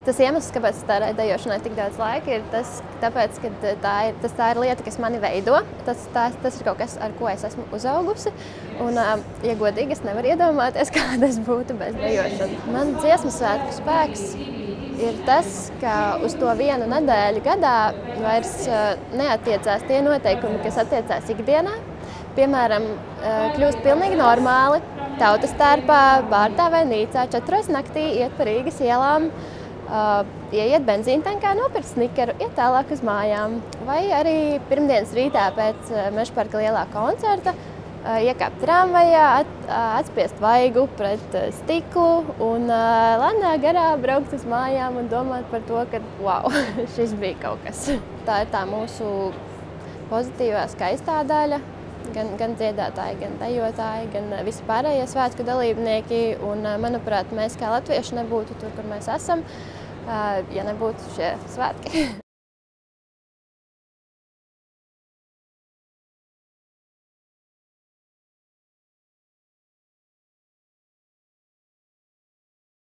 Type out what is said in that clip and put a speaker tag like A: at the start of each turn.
A: Tas iemesls, kāpēc es tērēju dejošanai tik daudz laika, ir tāpēc, ka tā ir lieta, kas mani veido. Tas ir kaut kas, ar ko es esmu uzaugusi. Un, ja godīgi, es nevaru iedomāties, kāda es būtu bez dejošanas. Man dziesmu svētku spēks ir tas, ka uz to vienu nedēļu gadā vairs neattiecās tie noteikumi, kas attiecās ikdienā. Piemēram, kļūst pilnīgi normāli tautas tērpā, bārdā vai nīcā 4 naktī iet pa Rīgas ielām, ieiet benzīntankā, nopirkt snikeru, iet tālāk uz mājām. Vai arī pirmdienas rītā pēc Mežaparka lielā koncerta iekāpt tramvajā, atspiest vaigu pret stiklu un lēnā garā braukt uz mājām un domāt par to, ka wow, šis bija kaut kas. Tā ir tā mūsu pozitīvā, skaistā daļa. Gan dziedātāji, gan dejotāji, gan visi pārējie svētku dalībnieki. Un, manuprāt, mēs kā latvieši nebūtu tur, kur mēs esam, ja nebūtu šie svētki.